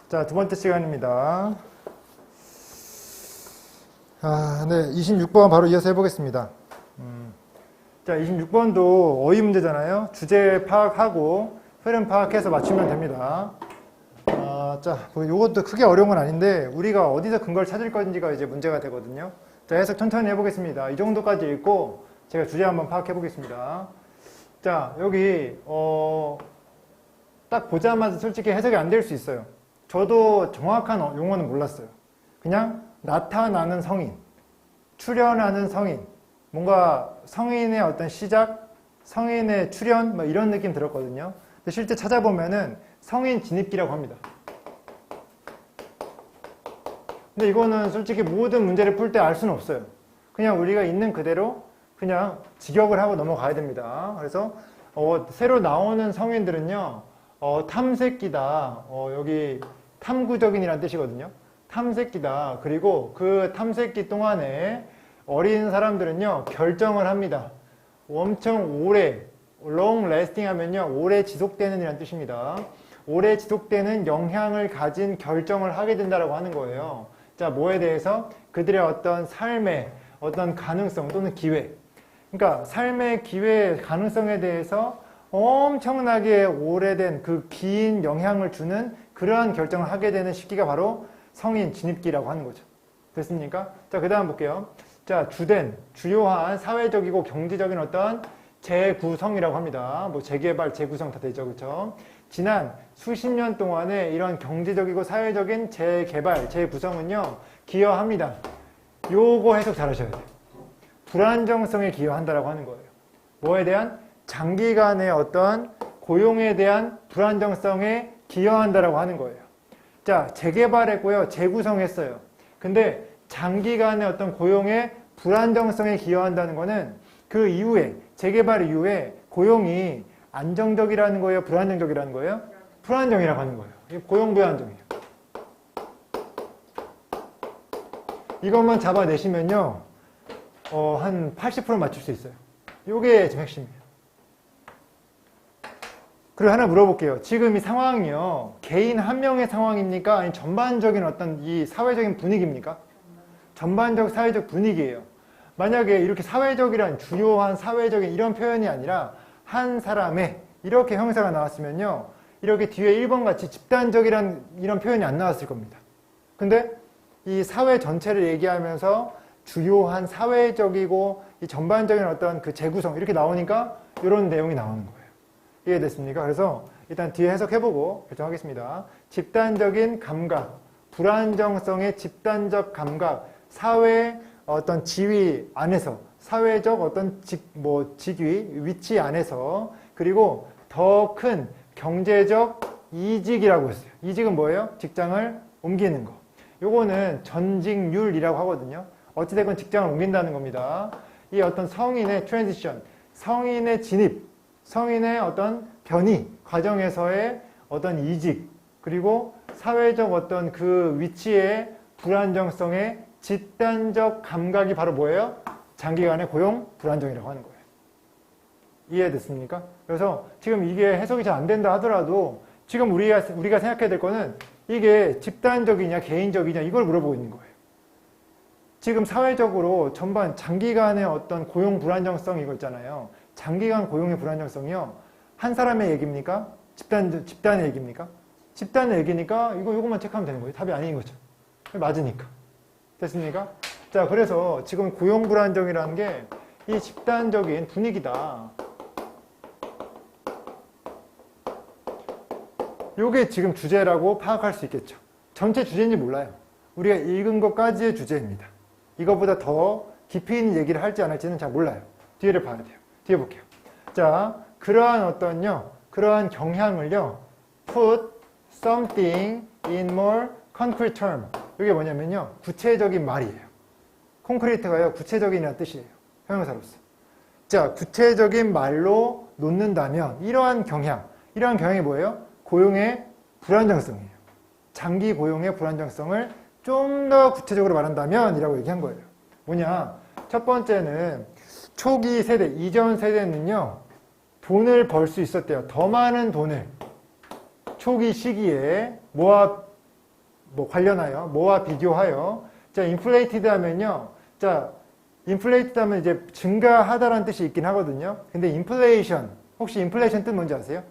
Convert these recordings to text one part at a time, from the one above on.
자, 두 번째 시간입니다. 네, 26번 바로 이어서 해보겠습니다. 자, 26번도 어휘 문제잖아요. 주제 파악하고 흐름 파악해서 맞추면 됩니다. 자, 이것도 크게 어려운 건 아닌데 우리가 어디서 근거를 찾을 건지가 이제 문제가 되거든요. 자, 해석 천천히 해보겠습니다. 이 정도까지 읽고 제가 주제 한번 파악해 보겠습니다. 자, 여기 딱 보자마자 솔직히 해석이 안 될 수 있어요. 저도 정확한 용어는 몰랐어요. 그냥 나타나는 성인, 출현하는 성인, 뭔가 성인의 어떤 시작, 성인의 출현, 뭐 이런 느낌 들었거든요. 근데 실제 찾아보면은 성인 진입기라고 합니다. 근데 이거는 솔직히 모든 문제를 풀 때 알 수는 없어요. 그냥 우리가 있는 그대로 그냥 직역을 하고 넘어가야 됩니다. 그래서 새로 나오는 성인들은요, 탐새끼다. 여기 탐구적인이라는 뜻이거든요. 탐새끼다. 그리고 그 탐새끼 동안에 어린 사람들은요, 결정을 합니다. 엄청 오래, long lasting 하면요, 오래 지속되는 이라는 뜻입니다. 오래 지속되는 영향을 가진 결정을 하게 된다라고 하는 거예요. 자, 뭐에 대해서? 그들의 어떤 삶의 어떤 가능성 또는 기회. 그러니까 삶의 기회, 가능성에 대해서 엄청나게 오래된 그 긴 영향을 주는 그러한 결정을 하게 되는 시기가 바로 성인 진입기라고 하는 거죠. 됐습니까? 자, 그 다음 볼게요. 자, 주요한 사회적이고 경제적인 어떤 재구성이라고 합니다. 뭐 재개발, 재구성 다 되죠. 그렇죠? 지난 수십 년 동안에 이런 경제적이고 사회적인 재개발, 재구성은요, 기여합니다. 요거 해석 잘 하셔야 돼요. 불안정성에 기여한다라고 하는 거예요. 뭐에 대한? 장기간의 어떤 고용에 대한 불안정성에 기여한다라고 하는 거예요. 자, 재개발했고요, 재구성했어요. 근데 장기간의 어떤 고용의 불안정성에 기여한다는 거는 그 이후에, 재개발 이후에 고용이 안정적이라는 거예요? 불안정적이라는 거예요? 불안정이라고 하는 거예요. 고용 불안정이에요. 이것만 잡아내시면요, 한 80% 맞출 수 있어요. 이게 지금 핵심이에요. 그리고 하나 물어볼게요. 지금 이 상황이요, 개인 한 명의 상황입니까? 아니 전반적인 어떤 이 사회적인 분위기입니까? 전반적 사회적 분위기예요. 만약에 이렇게 사회적이란 주요한 사회적인 이런 표현이 아니라 한 사람의 이렇게 형사가 나왔으면요, 이렇게 뒤에 1번 같이 집단적이란 이런 표현이 안 나왔을 겁니다. 근데 이 사회 전체를 얘기하면서 주요한 사회적이고 이 전반적인 어떤 그 재구성 이렇게 나오니까 이런 내용이 나오는 거예요. 이해됐습니까? 그래서 일단 뒤에 해석해보고 결정하겠습니다. 집단적인 감각, 불안정성의 집단적 감각, 사회 어떤 지위 안에서, 사회적 어떤 직위, 위치 안에서, 그리고 더 큰 경제적 이직이라고 했어요. 이직은 뭐예요? 직장을 옮기는 거. 요거는 전직률이라고 하거든요. 어찌됐건 직장을 옮긴다는 겁니다. 이 어떤 성인의 트랜지션, 성인의 진입, 성인의 어떤 변이 과정에서의 어떤 이직, 그리고 사회적 어떤 그 위치의 불안정성의 집단적 감각이 바로 뭐예요? 장기간의 고용 불안정이라고 하는 거예요. 이해됐습니까? 그래서 지금 이게 해석이 잘 안 된다 하더라도 지금 우리가 생각해야 될 거는 이게 집단적이냐 개인적이냐 이걸 물어보고 있는 거예요. 지금 사회적으로 전반 장기간의 어떤 고용 불안정성 이거 있잖아요. 장기간 고용의 불안정성이요, 한 사람의 얘기입니까? 집단의 얘기입니까? 집단의 얘기니까 이거만 체크하면 되는 거예요. 답이 아닌 거죠. 맞으니까. 됐습니까? 자, 그래서 지금 고용 불안정이라는 게 이 집단적인 분위기다. 요게 지금 주제라고 파악할 수 있겠죠. 전체 주제인지 몰라요. 우리가 읽은 것까지의 주제입니다. 이것보다 더 깊이 있는 얘기를 할지 안 할지는 잘 몰라요. 뒤를 봐야 돼요. 뒤에 볼게요. 자, 그러한 경향을요, put something in more concrete term. 이게 뭐냐면요, 구체적인 말이에요. 콘크리트가요, 구체적인이라는 뜻이에요. 형용사로서. 자, 구체적인 말로 놓는다면 이러한 경향이 뭐예요? 고용의 불안정성이에요. 장기 고용의 불안정성을 좀 더 구체적으로 말한다면 이라고 얘기한 거예요. 뭐냐? 첫 번째는 초기 세대, 이전 세대는요, 돈을 벌 수 있었대요. 더 많은 돈을 초기 시기에 뭐 관련하여, 뭐와 비교하여. 자, 인플레이티드 하면요. 자, 인플레이티드 하면 이제 증가하다라는 뜻이 있긴 하거든요. 근데 인플레이션, 혹시 인플레이션 뜻 뭔지 아세요?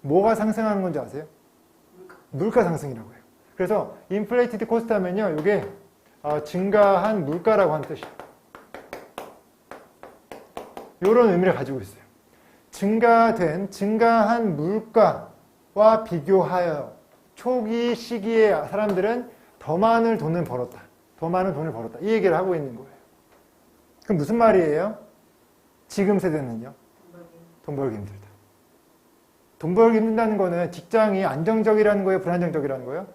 뭐가 상승하는 건지 아세요? 물가 상승이라고 해요. 그래서 인플레이티드 코스트 하면요. 이게 증가한 물가라고 하는 뜻이에요. 이런 의미를 가지고 있어요. 증가한 물가와 비교하여 초기 시기에 사람들은 더 많은 돈을 벌었다. 더 많은 돈을 벌었다. 이 얘기를 하고 있는 거예요. 그럼 무슨 말이에요? 지금 세대는요? 돈 벌기 힘들다. 돈 벌기 힘든다는 거는 직장이 안정적이라는 거예요? 불안정적이라는 거예요?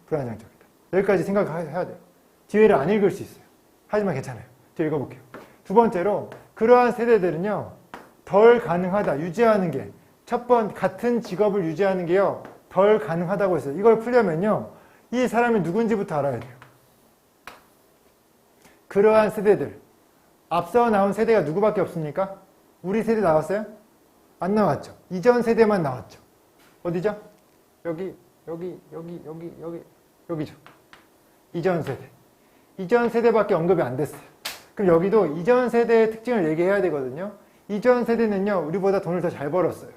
불안정적이다. 여기까지 생각해야 돼요. 뒤에를 안 읽을 수 있어요. 하지만 괜찮아요. 제가 읽어볼게요. 두 번째로 그러한 세대들은요. 덜 가능하다. 유지하는 게 첫 번 같은 직업을 유지하는 게요. 덜 가능하다고 했어요. 이걸 풀려면요. 이 사람이 누군지부터 알아야 돼요. 그러한 세대들. 앞서 나온 세대가 누구밖에 없습니까? 우리 세대 나왔어요? 안 나왔죠. 이전 세대만 나왔죠. 어디죠? 여기죠. 이전 세대. 이전 세대밖에 언급이 안 됐어요. 그럼 여기도 이전 세대의 특징을 얘기해야 되거든요. 이전 세대는요, 우리보다 돈을 더 잘 벌었어요.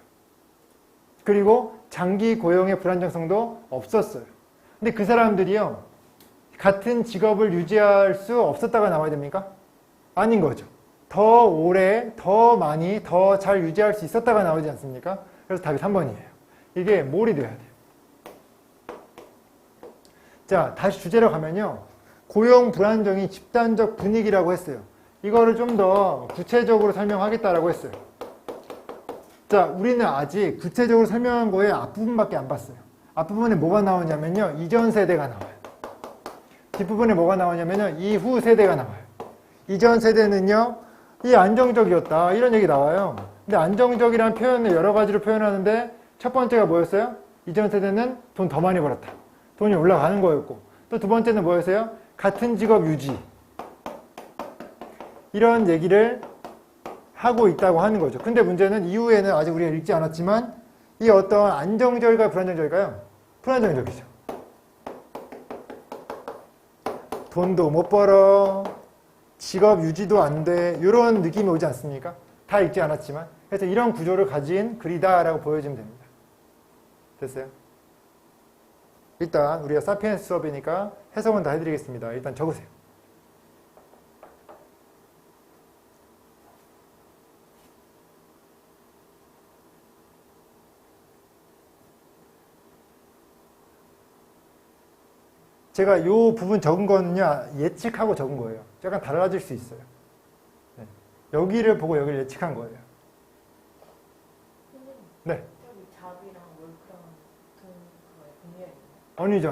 그리고 장기 고용의 불안정성도 없었어요. 근데 그 사람들이요, 같은 직업을 유지할 수 없었다가 나와야 됩니까? 아닌 거죠. 더 오래, 더 많이, 더 잘 유지할 수 있었다가 나오지 않습니까? 그래서 답이 3번이에요. 이게 몰이 돼야 돼요. 자, 다시 주제로 가면요. 고용 불안정이 집단적 분위기라고 했어요. 이거를 좀 더 구체적으로 설명하겠다라고 했어요. 자, 우리는 아직 구체적으로 설명한 거에 앞부분밖에 안 봤어요. 앞부분에 뭐가 나오냐면요. 이전 세대가 나와요. 뒷부분에 뭐가 나오냐면요. 이후 세대가 나와요. 이전 세대는요. 이 안정적이었다. 이런 얘기 나와요. 근데 안정적이라는 표현을 여러 가지로 표현하는데 첫 번째가 뭐였어요? 이전 세대는 돈 더 많이 벌었다. 돈이 올라가는 거였고 또 두 번째는 뭐였어요? 같은 직업 유지. 이런 얘기를 하고 있다고 하는 거죠. 근데 문제는 이후에는 아직 우리가 읽지 않았지만 이 어떤 안정적일까요? 불안정적일까요? 불안정적이죠. 돈도 못 벌어. 직업 유지도 안 돼. 이런 느낌이 오지 않습니까? 다 읽지 않았지만. 그래서 이런 구조를 가진 글이다라고 보여지면 됩니다. 됐어요? 일단 우리가 사피엔스 수업이니까 해석은 다 해드리겠습니다. 일단 적으세요. 제가 이 부분 적은 거는요, 예측하고 적은 거예요. 약간 달라질 수 있어요. 네. 여기를 보고 여기를 예측한 거예요. 네. 저기 잡이랑 월크랑 같은 거에 아니죠.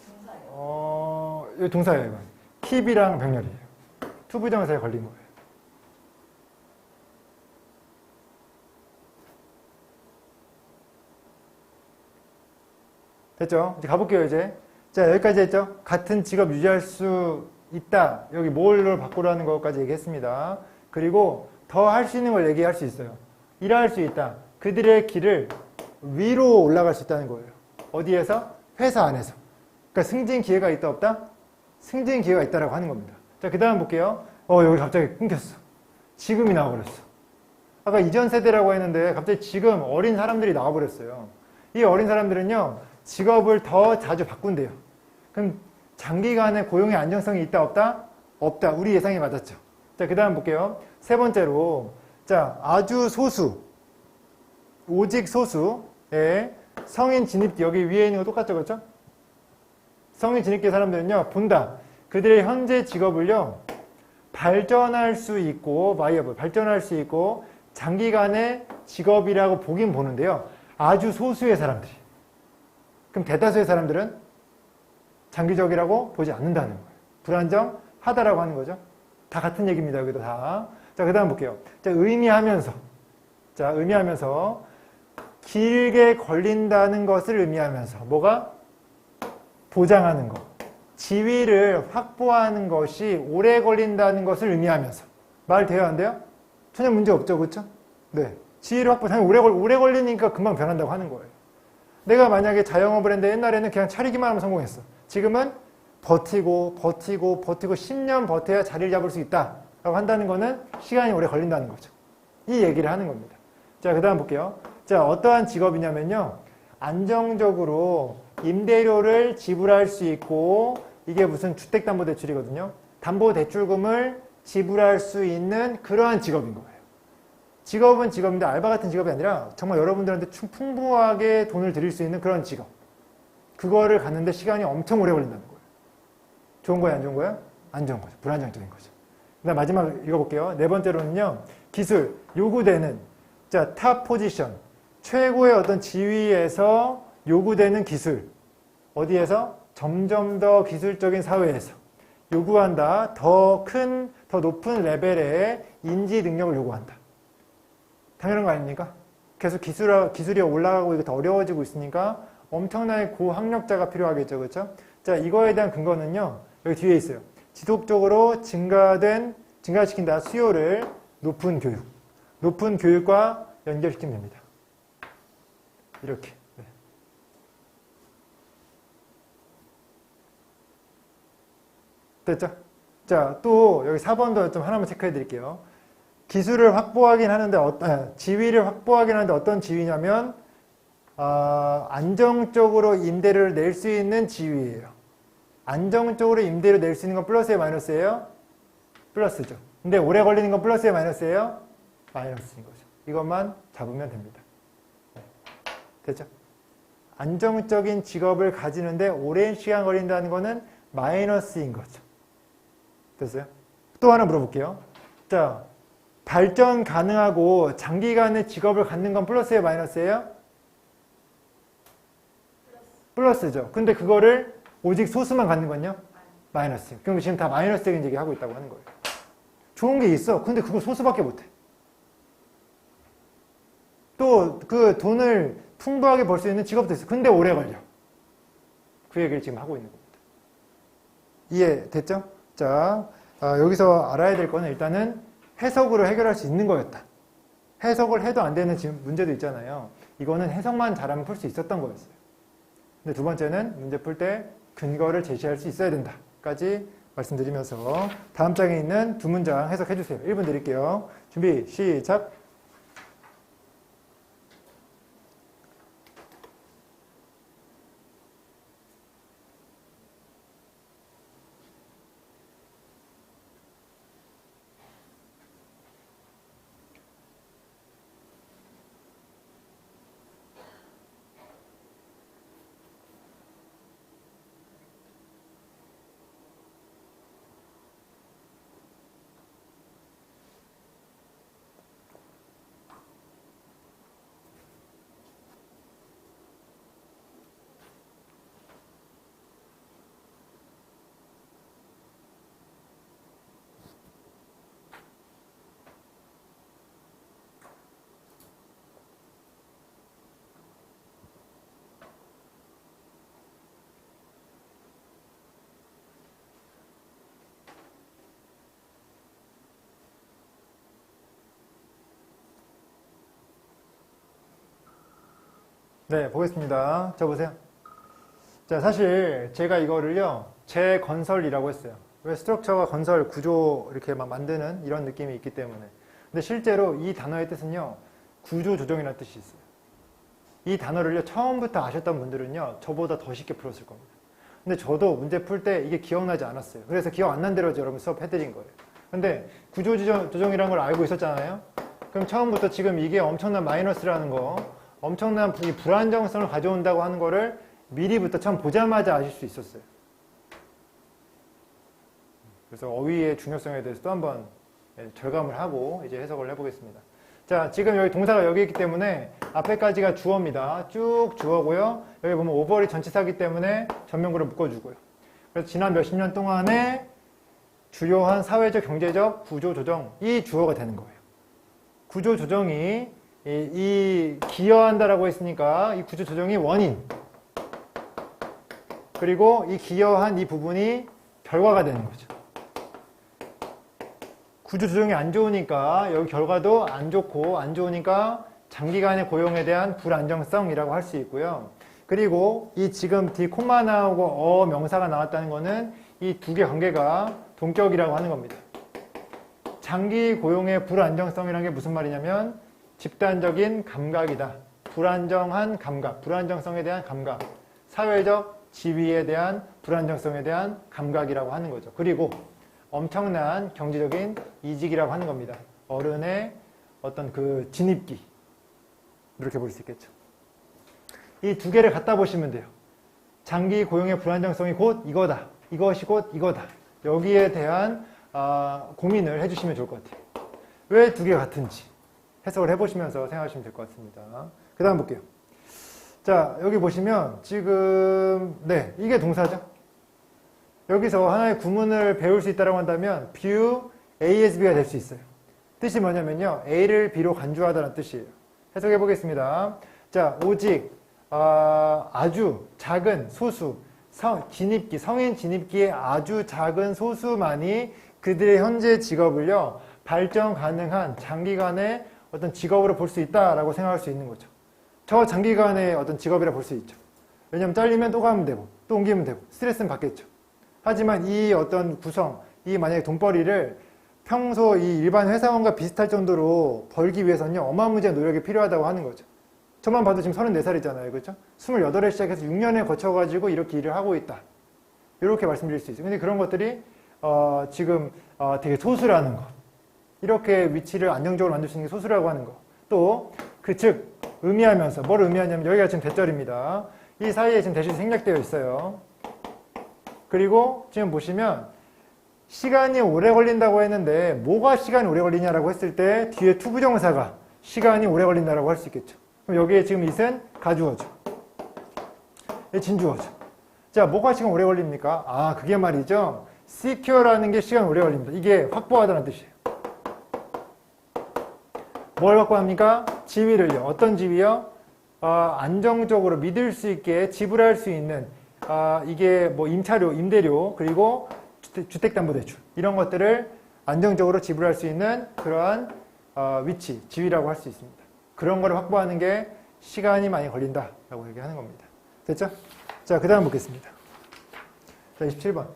동사예요. 이거 동사예요, 이건. 킵이랑 병렬이에요. 투부정사에 걸린 거예요. 됐죠? 이제 가볼게요, 이제. 자, 여기까지 했죠? 같은 직업 유지할 수 있다. 여기 뭘로 바꾸라는 것까지 얘기했습니다. 그리고 더 할 수 있는 걸 얘기할 수 있어요. 일할 수 있다. 그들의 길을 위로 올라갈 수 있다는 거예요. 어디에서? 회사 안에서. 그러니까 승진 기회가 있다, 없다? 승진 기회가 있다라고 하는 겁니다. 자, 그 다음 볼게요. 여기 갑자기 끊겼어. 지금이 나와버렸어. 아까 이전 세대라고 했는데 갑자기 지금 어린 사람들이 나와버렸어요. 이 어린 사람들은요, 직업을 더 자주 바꾼대요. 그럼 장기간의 고용의 안정성이 있다, 없다? 없다. 우리 예상이 맞았죠. 자, 그 다음 볼게요. 세 번째로, 자, 아주 소수, 오직 소수의 성인 진입기, 여기 위에 있는 거 똑같죠, 그렇죠? 성인 진입기 사람들은요, 본다. 그들의 현재 직업을요, 발전할 수 있고, 바이어블, 발전할 수 있고, 장기간의 직업이라고 보긴 보는데요. 아주 소수의 사람들이. 그럼 대다수의 사람들은 장기적이라고 보지 않는다는 거예요. 불안정하다라고 하는 거죠. 다 같은 얘기입니다. 여기도 다. 자, 그 다음 볼게요. 자, 의미하면서. 길게 걸린다는 것을 의미하면서. 뭐가? 보장하는 거. 지위를 확보하는 것이 오래 걸린다는 것을 의미하면서. 말 돼요, 안 돼요? 전혀 문제 없죠, 그렇죠? 네. 지위를 확보, 당연히 오래 걸리니까 금방 변한다고 하는 거예요. 내가 만약에 자영업을 했는데 옛날에는 그냥 차리기만 하면 성공했어. 지금은 버티고 10년 버텨야 자리를 잡을 수 있다 라고 한다는 거는 시간이 오래 걸린다는 거죠. 이 얘기를 하는 겁니다. 자, 그 다음 볼게요. 자, 어떠한 직업이냐면요, 안정적으로 임대료를 지불할 수 있고, 이게 무슨 주택담보대출이거든요. 담보대출금을 지불할 수 있는 그러한 직업인 거예요. 직업은 직업인데 알바 같은 직업이 아니라 정말 여러분들한테 풍부하게 돈을 드릴 수 있는 그런 직업. 그거를 갖는데 시간이 엄청 오래 걸린다는 거예요. 좋은 거예요, 안 좋은 거예요? 안 좋은 거죠. 불안정적인 거죠. 그다음 마지막 읽어볼게요. 네 번째로는요, 기술, 요구되는, 자, 탑 포지션, 최고의 어떤 지위에서 요구되는 기술. 어디에서? 점점 더 기술적인 사회에서 요구한다. 더 높은 레벨의 인지 능력을 요구한다. 당연한 거 아닙니까? 계속 기술이 올라가고 이게 더 어려워지고 있으니까 엄청나게 고학력자가 필요하겠죠. 그렇죠? 자, 이거에 대한 근거는요, 여기 뒤에 있어요. 지속적으로 증가시킨다. 수요를 높은 교육과 연결시키면 됩니다. 이렇게. 네. 됐죠? 자, 또 여기 4번도 좀 하나만 체크해 드릴게요. 기술을 확보하긴 하는데, 지위를 확보하긴 하는데 어떤 지위냐면, 안정적으로 임대료를 낼 수 있는 지위예요. 안정적으로 임대료 낼 수 있는 건 플러스예요, 마이너스예요? 플러스죠. 근데 오래 걸리는 건 플러스예요, 마이너스예요? 마이너스인 거죠. 이것만 잡으면 됩니다. 네. 됐죠? 안정적인 직업을 가지는데 오랜 시간 걸린다는 거는 마이너스인 거죠. 됐어요? 또 하나 물어볼게요. 자, 발전 가능하고 장기간의 직업을 갖는 건 플러스예요, 마이너스예요? 플러스죠. 근데 그거를 오직 소수만 갖는 건요? 마이너스. 그럼 지금 다 마이너스적인 얘기 하고 있다고 하는 거예요. 좋은 게 있어. 근데 그거 소수밖에 못해. 또 그 돈을 풍부하게 벌 수 있는 직업도 있어. 근데 오래 걸려. 그 얘기를 지금 하고 있는 겁니다. 이해됐죠? 자, 여기서 알아야 될 거는 일단은 해석으로 해결할 수 있는 거였다. 해석을 해도 안 되는 지금 문제도 있잖아요. 이거는 해석만 잘하면 풀 수 있었던 거였어요. 근데 두 번째는 문제 풀 때 근거를 제시할 수 있어야 된다. 까지 말씀드리면서 다음 장에 있는 두 문장 해석해 주세요. 1분 드릴게요. 준비, 시작. 네, 보겠습니다. 자, 보세요. 자, 사실 제가 이거를요, 재건설이라고 했어요. 왜 스트럭처가 건설, 구조 이렇게 막 만드는 이런 느낌이 있기 때문에. 근데 실제로 이 단어의 뜻은요, 구조조정이라는 뜻이 있어요. 이 단어를요, 처음부터 아셨던 분들은요, 저보다 더 쉽게 풀었을 겁니다. 근데 저도 문제 풀 때 이게 기억나지 않았어요. 그래서 기억 안 난 대로 여러분 수업 해드린 거예요. 근데 구조조정이라는 걸 알고 있었잖아요. 그럼 처음부터 지금 이게 엄청난 마이너스라는 거, 엄청난 불안정성을 가져온다고 하는 거를 미리부터 처음 보자마자 아실 수 있었어요. 그래서 어휘의 중요성에 대해서 또 한번 절감을 하고 이제 해석을 해보겠습니다. 자, 지금 여기 동사가 여기 있기 때문에 앞에까지가 주어입니다. 쭉 주어고요. 여기 보면 오버리 전치사기 때문에 전면구를 묶어주고요. 그래서 지난 몇십 년 동안에 주요한 사회적, 경제적 구조조정, 이 주어가 되는 거예요. 구조조정이 이 기여한다라고 했으니까 이 구조조정이 원인, 그리고 이 기여한 이 부분이 결과가 되는 거죠. 구조조정이 안 좋으니까 여기 결과도 안 좋고, 안 좋으니까 장기간의 고용에 대한 불안정성이라고 할 수 있고요. 그리고 이 지금 D 콤마 나오고 어 명사가 나왔다는 거는 이 두 개 관계가 동격이라고 하는 겁니다. 장기 고용의 불안정성이라는 게 무슨 말이냐면 집단적인 감각이다. 불안정한 감각, 불안정성에 대한 감각, 사회적 지위에 대한 불안정성에 대한 감각이라고 하는 거죠. 그리고 엄청난 경제적인 이직이라고 하는 겁니다. 어른의 어떤 그 진입기, 이렇게 볼 수 있겠죠. 이 두 개를 갖다 보시면 돼요. 장기 고용의 불안정성이 곧 이거다. 이것이 곧 이거다. 여기에 대한 고민을 해주시면 좋을 것 같아요. 왜 두 개가 같은지 해석을 해보시면서 생각하시면 될 것 같습니다. 그 다음 볼게요. 자, 여기 보시면 지금 네, 이게 동사죠. 여기서 하나의 구문을 배울 수 있다고 한다면 view A as B가 될 수 있어요. 뜻이 뭐냐면요. A를 B로 간주하다는 뜻이에요. 해석해 보겠습니다. 자, 오직 아주 작은 소수, 성인 진입기의 아주 작은 소수만이 그들의 현재 직업을요, 발전 가능한 장기간의 어떤 직업으로 볼 수 있다라고 생각할 수 있는 거죠. 저 장기간의 어떤 직업이라 볼 수 있죠. 왜냐면 잘리면 또 가면 되고, 또 옮기면 되고, 스트레스는 받겠죠. 하지만 이 어떤 구성, 이 만약에 돈벌이를 평소 이 일반 회사원과 비슷할 정도로 벌기 위해서는요, 어마무지한 노력이 필요하다고 하는 거죠. 저만 봐도 지금 34살이잖아요. 그렇죠? 28에 시작해서 6년에 거쳐가지고 이렇게 일을 하고 있다. 이렇게 말씀드릴 수 있어요. 근데 그런 것들이 지금 되게 소수라는 거. 이렇게 위치를 안정적으로 만들 수 있는 게 소수라고 하는 거. 또 그 즉 의미하면서 뭘 의미하냐면 여기가 지금 대절입니다. 이 사이에 지금 대절이 생략되어 있어요. 그리고 지금 보시면 시간이 오래 걸린다고 했는데 뭐가 시간이 오래 걸리냐라고 했을 때 뒤에 투부정사가 시간이 오래 걸린다라고 할 수 있겠죠. 그럼 여기에 지금 it은 가주어죠. 진주어죠. 자, 뭐가 시간 오래 걸립니까? 그게 말이죠. secure라는 게 시간 오래 걸립니다. 이게 확보하다는 뜻이에요. 뭘 확보합니까? 지위를요. 어떤 지위요? 안정적으로 믿을 수 있게 지불할 수 있는 이게 뭐 임차료, 임대료, 그리고 주택담보대출 이런 것들을 안정적으로 지불할 수 있는 그러한 위치, 지위라고 할 수 있습니다. 그런 거를 확보하는 게 시간이 많이 걸린다라고 얘기하는 겁니다. 됐죠? 자, 그 다음 보겠습니다. 자, 27번.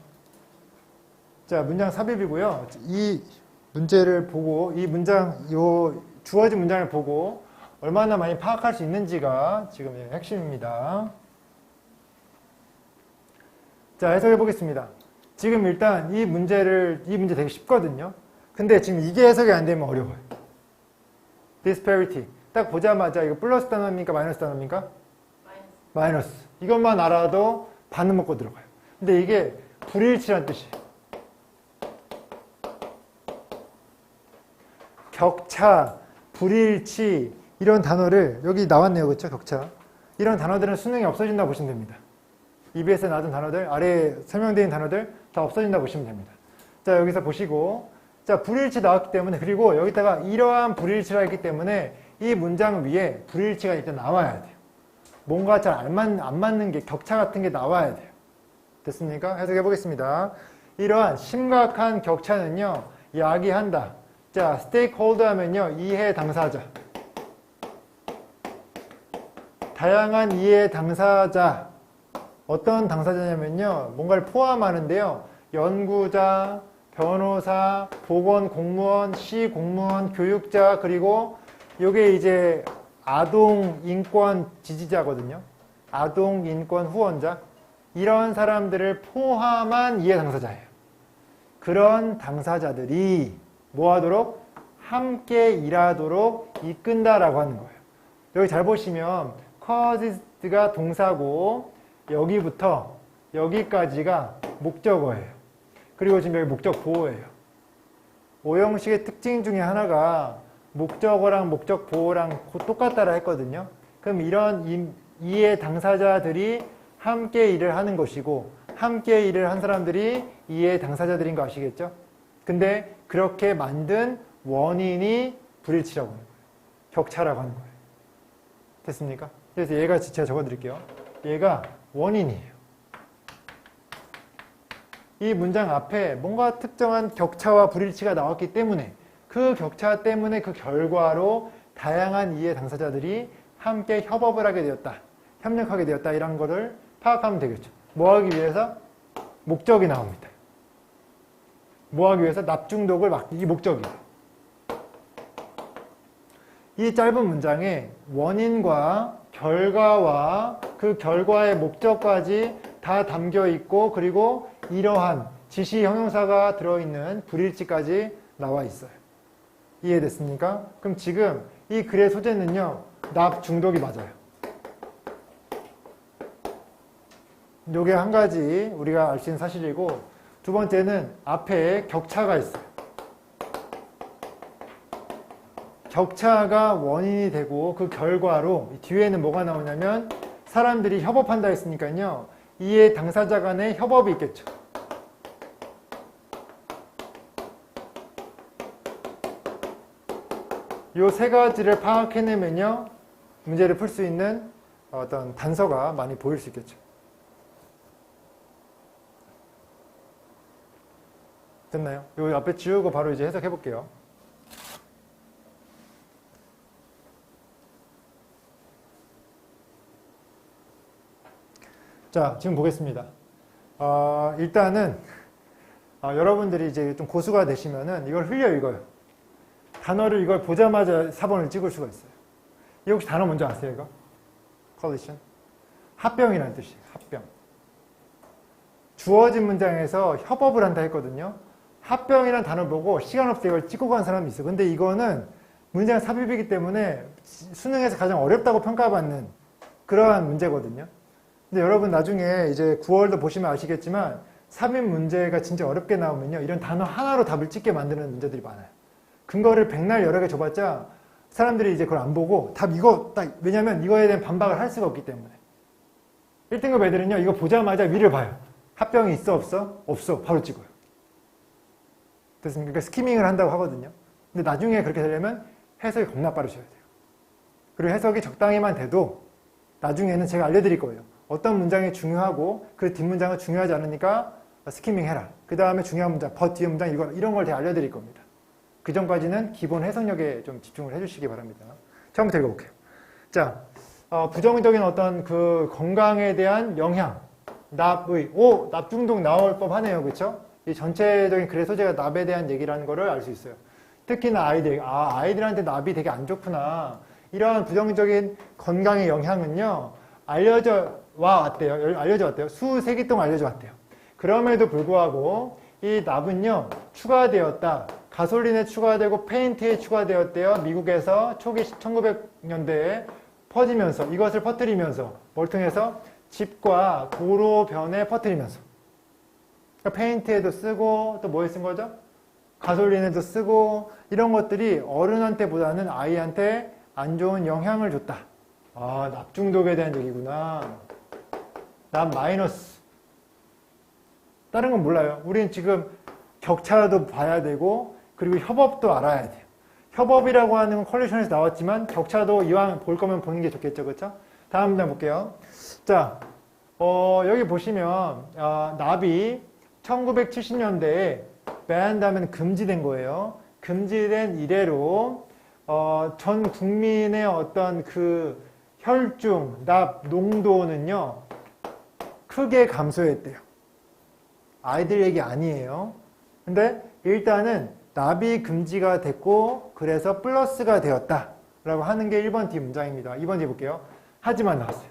자, 문장 삽입이고요. 이 문제를 보고, 이 문장, 주어진 문장을 보고 얼마나 많이 파악할 수 있는지가 지금 핵심입니다. 자, 해석해 보겠습니다. 지금 일단 이 문제 되게 쉽거든요. 근데 지금 이게 해석이 안 되면 어려워요. disparity. 딱 보자마자 이거 플러스 단어입니까? 마이너스 단어입니까? 마이너스. 이것만 알아도 반은 먹고 들어가요. 근데 이게 불일치란 뜻이에요. 격차, 불일치 이런 단어를 여기 나왔네요. 그렇죠? 격차. 이런 단어들은 수능에 없어진다 보시면 됩니다. EBS에 나왔던 단어들, 아래에 설명되어 있는 단어들 다 없어진다 보시면 됩니다. 자, 여기서 보시고 자, 불일치 나왔기 때문에 그리고 여기다가 이러한 불일치가 있기 때문에 이 문장 위에 불일치가 일단 나와야 돼요. 뭔가 잘 안 맞는 게 격차 같은 게 나와야 돼요. 됐습니까? 해석해 보겠습니다. 이러한 심각한 격차는요. 야기한다. 자, 스테이크홀더 하면요. 이해 당사자. 다양한 이해 당사자. 어떤 당사자냐면요. 뭔가를 포함하는데요. 연구자, 변호사, 보건 공무원, 시 공무원, 교육자, 그리고 요게 이제 아동 인권 지지자거든요. 아동 인권 후원자. 이런 사람들을 포함한 이해 당사자예요. 그런 당사자들이 뭐 하도록? 함께 일하도록 이끈다라고 하는 거예요. 여기 잘 보시면 causes가 동사고 여기부터 여기까지가 목적어예요. 그리고 지금 여기 목적 보호예요. 오형식의 특징 중에 하나가 목적어랑 목적 보호랑 똑같다라 했거든요. 그럼 이런 이해 당사자들이 함께 일을 하는 것이고 함께 일을 한 사람들이 이해 당사자들인 거 아시겠죠? 근데 그렇게 만든 원인이 불일치라고 하는 거예요. 격차라고 하는 거예요. 됐습니까? 그래서 얘가 제가 적어드릴게요. 얘가 원인이에요. 이 문장 앞에 뭔가 특정한 격차와 불일치가 나왔기 때문에 그 격차 때문에 그 결과로 다양한 이해 당사자들이 함께 협업을 하게 되었다. 협력하게 되었다. 이런 거를 파악하면 되겠죠. 뭐 하기 위해서? 목적이 나옵니다. 뭐 하기 위해서? 납중독을 막기. 이게 목적이에요. 이 짧은 문장에 원인과 결과와 그 결과의 목적까지 다 담겨 있고, 그리고 이러한 지시 형용사가 들어있는 불일치까지 나와 있어요. 이해됐습니까? 그럼 지금 이 글의 소재는요, 납중독이 맞아요. 요게 한 가지 우리가 알 수 있는 사실이고, 두 번째는 앞에 격차가 있어요. 격차가 원인이 되고 그 결과로 뒤에는 뭐가 나오냐면 사람들이 협업한다 했으니까요. 이에 당사자 간의 협업이 있겠죠. 요 세 가지를 파악해내면요. 문제를 풀 수 있는 어떤 단서가 많이 보일 수 있겠죠. 됐나요? 요 앞에 지우고 바로 이제 해석해 볼게요. 자, 지금 보겠습니다. 일단은 여러분들이 이제 좀 고수가 되시면은 이걸 흘려 읽어요. 단어를 이걸 보자마자 4번을 찍을 수가 있어요. 이 혹시 단어 뭔지 아세요, 이거? collision. 합병이라는 뜻이에요. 합병. 주어진 문장에서 협업을 한다 했거든요. 합병이라는 단어 보고 시간 없어 이걸 찍고 간 사람이 있어요. 근데 이거는 문장 삽입이기 때문에 수능에서 가장 어렵다고 평가받는 그러한 문제거든요. 근데 여러분 나중에 이제 9월도 보시면 아시겠지만 삽입 문제가 진짜 어렵게 나오면요. 이런 단어 하나로 답을 찍게 만드는 문제들이 많아요. 근거를 백날 여러 개 줘봤자 사람들이 이제 그걸 안 보고 답 이거 딱, 왜냐면 이거에 대한 반박을 할 수가 없기 때문에. 1등급 애들은요. 이거 보자마자 위를 봐요. 합병이 있어 없어? 없어. 바로 찍어요. 됐습니까? 그러니까 스키밍을 한다고 하거든요. 근데 나중에 그렇게 되려면 해석이 겁나 빠르셔야 돼요. 그리고 해석이 적당히만 돼도 나중에는 제가 알려드릴 거예요. 어떤 문장이 중요하고 그 뒷문장은 중요하지 않으니까 스키밍 해라. 그 다음에 중요한 문장, but 뒤에 문장 이런 걸 다 알려드릴 겁니다. 그 전까지는 기본 해석력에 좀 집중을 해주시기 바랍니다. 처음부터 읽어볼게요. 자, 부정적인 어떤 그 건강에 대한 영향, 납중독 나올 법 하네요. 그렇죠? 이 전체적인 글의 소재가 납에 대한 얘기라는 거를 알 수 있어요. 특히나 아이들한테 납이 되게 안 좋구나. 이러한 부정적인 건강의 영향은요, 알려져 왔대요. 수세기 동안 알려져 왔대요. 그럼에도 불구하고 이 납은요, 추가되었다. 가솔린에 추가되고 페인트에 추가되었대요. 미국에서 초기 1900년대에 퍼지면서, 이것을 퍼뜨리면서, 뭘 통해서? 집과 도로변에 퍼뜨리면서. 그러니까 페인트에도 쓰고, 또 뭐에 쓴 거죠? 가솔린에도 쓰고, 이런 것들이 어른한테보다는 아이한테 안 좋은 영향을 줬다. 납중독에 대한 얘기구나. 납 마이너스. 다른 건 몰라요. 우린 지금 격차도 봐야 되고, 그리고 협업도 알아야 돼요. 협업이라고 하는 건 컬리션에서 나왔지만, 격차도 이왕 볼 거면 보는 게 좋겠죠. 그렇죠? 다음 문장 볼게요. 자, 여기 보시면, 납이 1970년대에 ban 하면 금지된 거예요. 금지된 이래로, 전 국민의 어떤 그 혈중, 납 농도는요, 크게 감소했대요. 아이들 얘기 아니에요. 근데 일단은 납이 금지가 됐고, 그래서 플러스가 되었다. 라고 하는 게 1번 D 문장입니다. 2번 D 볼게요. 하지만 나왔어요.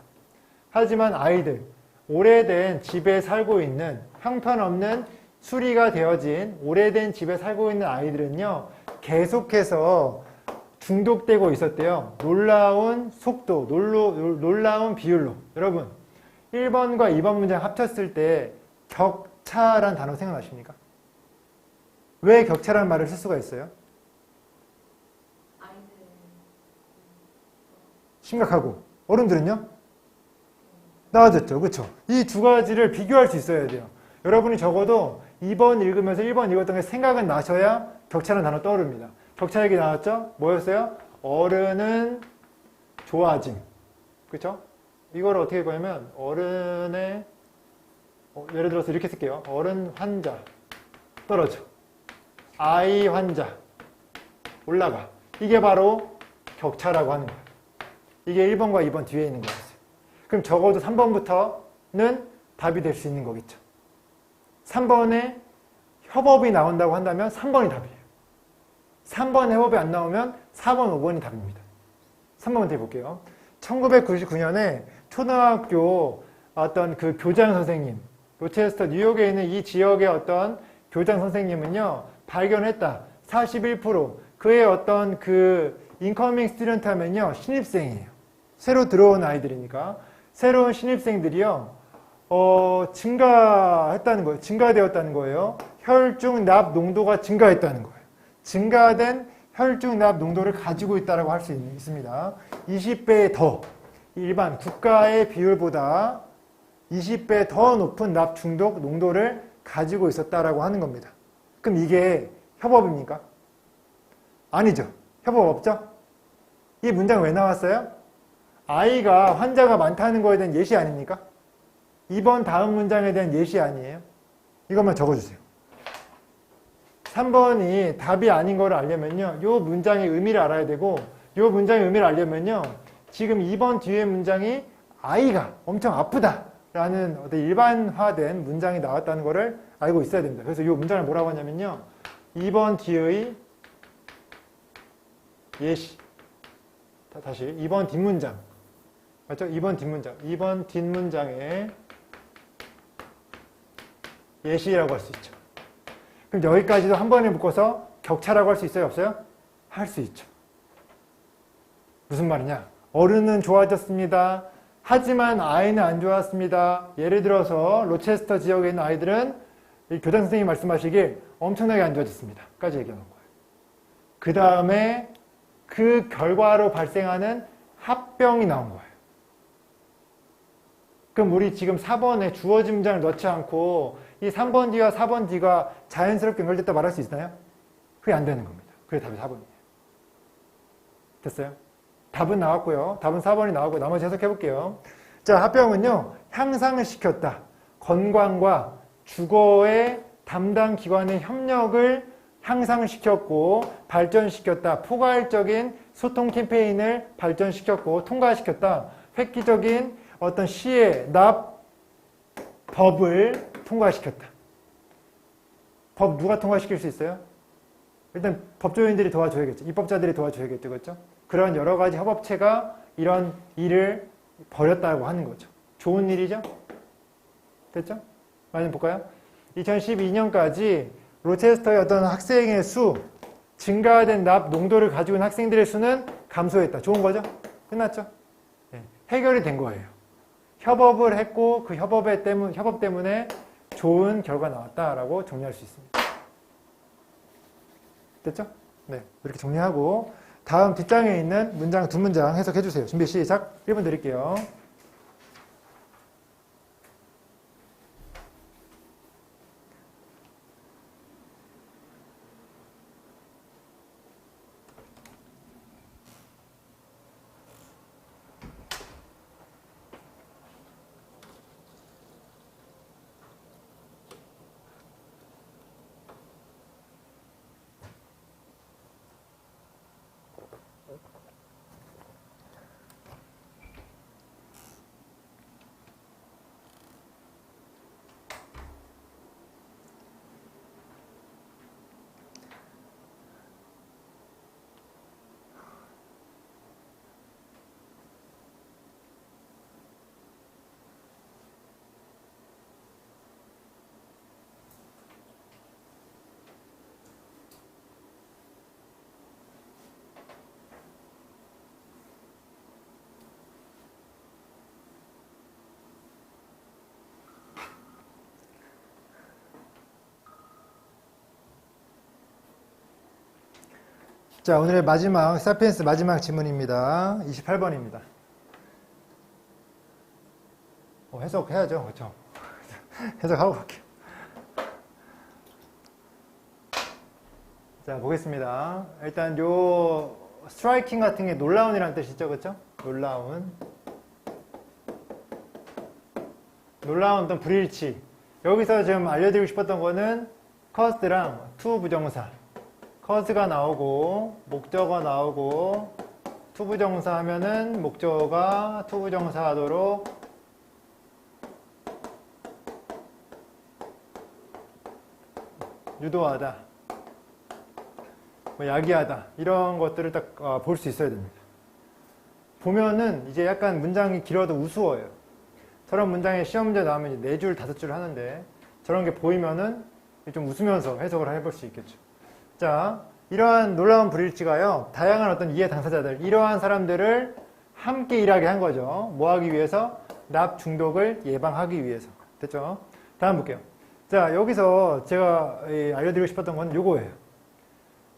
하지만 아이들, 오래된 집에 살고 있는, 형편없는 수리가 되어진 오래된 집에 살고 있는 아이들은요, 계속해서 중독되고 있었대요. 놀라운 속도, 놀라운 비율로. 여러분, 1번과 2번 문장 합쳤을 때 격차란 단어 생각나십니까? 왜 격차라는 말을 쓸 수가 있어요? 아이들 심각하고. 어른들은요? 나아졌죠. 그렇죠? 이 두 가지를 비교할 수 있어야 돼요. 여러분이 적어도 2번 읽으면서 1번 읽었던 게 생각은 나셔야 격차라는 단어 떠오릅니다. 격차 얘기 나왔죠? 뭐였어요? 어른은 좋아짐. 그렇죠? 이걸 어떻게 보냐면 어른의 예를 들어서 이렇게 쓸게요. 어른 환자 떨어져. 아이 환자 올라가. 이게 바로 격차라고 하는 거예요. 이게 1번과 2번 뒤에 있는 거였어요. 그럼 적어도 3번부터는 답이 될 수 있는 거겠죠. 3번에 협업이 나온다고 한다면 3번이 답이에요. 3번 협업이 안 나오면 4번, 5번이 답입니다. 3번부터 해볼게요. 1999년에 초등학교 어떤 그 교장 선생님, 로체스터 뉴욕에 있는 이 지역의 어떤 교장 선생님은요, 발견했다. 41% 그의 어떤 그 인커밍 스튜던트 하면요, 신입생이에요. 새로 들어온 아이들이니까. 새로운 신입생들이요, 증가했다는 거예요. 증가되었다는 거예요. 혈중납 농도가 증가했다는 거예요. 증가된 혈중납 농도를 가지고 있다고 할 수 있습니다. 20배 더 일반 국가의 비율보다 20배 더 높은 납 중독 농도를 가지고 있었다라고 하는 겁니다. 그럼 이게 협업입니까? 아니죠. 협업 없죠? 이 문장 왜 나왔어요? 아이가 환자가 많다는 거에 대한 예시 아닙니까? 이번 다음 문장에 대한 예시 아니에요? 이것만 적어주세요. 3번이 답이 아닌 거를 알려면요, 이 문장의 의미를 알아야 되고, 이 문장의 의미를 알려면요, 지금 2번 뒤에 문장이 아이가 엄청 아프다 라는 어떤 일반화된 문장이 나왔다는 거를 알고 있어야 됩니다. 그래서 이 문장을 뭐라고 하냐면요, 2번 뒤의 예시, 다시 2번 뒷문장, 맞죠? 2번 뒷문장, 2번 뒷문장의 예시라고 할 수 있죠. 그럼 여기까지도 한 번에 묶어서 격차라고 할 수 있어요? 없어요? 할 수 있죠. 무슨 말이냐? 어른은 좋아졌습니다. 하지만 아이는 안 좋았습니다. 예를 들어서 로체스터 지역에 있는 아이들은 이 교장 선생님이 말씀하시길 엄청나게 안 좋아졌습니다. 까지 얘기해 놓은 거예요. 그 다음에 그 결과로 발생하는 합병이 나온 거예요. 그럼 우리 지금 4번에 주어진 문장을 넣지 않고 이 3번 D와 4번 D가 자연스럽게 연결됐다 말할 수 있나요? 그게 안 되는 겁니다. 그게 답이 4번이에요. 됐어요? 답은 나왔고요. 답은 4번이 나왔고 나머지 해석해 볼게요. 자, 합병은요, 향상을 시켰다. 건강과 주거의 담당 기관의 협력을 향상을 시켰고 발전시켰다. 포괄적인 소통 캠페인을 발전시켰고 통과시켰다. 획기적인 어떤 시의 납 법을 통과시켰다. 법 누가 통과시킬 수 있어요? 일단 법조인들이 도와줘야겠죠. 입법자들이 도와줘야겠죠. 그렇죠? 그런 여러 가지 협업체가 이런 일을 벌였다고 하는 거죠. 좋은 일이죠? 됐죠? 많이 볼까요? 2012년까지 로체스터의 어떤 학생의 수, 증가된 납 농도를 가지고 있는 학생들의 수는 감소했다. 좋은 거죠? 끝났죠? 네. 해결이 된 거예요. 협업을 했고 그 협업 때문에 좋은 결과 나왔다라고 정리할 수 있습니다. 됐죠? 네. 이렇게 정리하고 다음 뒷장에 있는 문장 두 문장 해석해 주세요. 준비 시작. 1분 드릴게요. 자, 오늘의 마지막, 사피엔스 마지막 질문입니다. 28번입니다. 해석해야죠. 그렇죠? 해석하고 갈게요. 자, 보겠습니다. 일단 요 스트라이킹 같은 게 놀라운이라는 뜻이죠. 그렇죠? 놀라운. 놀라운 어떤 불일치. 여기서 지금 알려드리고 싶었던 거는 caused랑 to 부정사. cause가 나오고 목적어 나오고 to 부정사 하면은 목적어가 to 부정사 하도록 유도하다, 뭐 야기하다 이런 것들을 딱 볼 수 있어야 됩니다. 보면은 이제 약간 문장이 길어도 우스워요. 저런 문장에 시험 문제 나오면 이제 4줄, 5줄 하는데 저런 게 보이면은 좀 웃으면서 해석을 해볼 수 있겠죠. 자, 이러한 놀라운 불일치가요, 다양한 어떤 이해 당사자들, 이러한 사람들을 함께 일하게 한 거죠. 뭐 하기 위해서? 납 중독을 예방하기 위해서. 됐죠? 다음 볼게요. 자, 여기서 제가 알려드리고 싶었던 건 요거예요.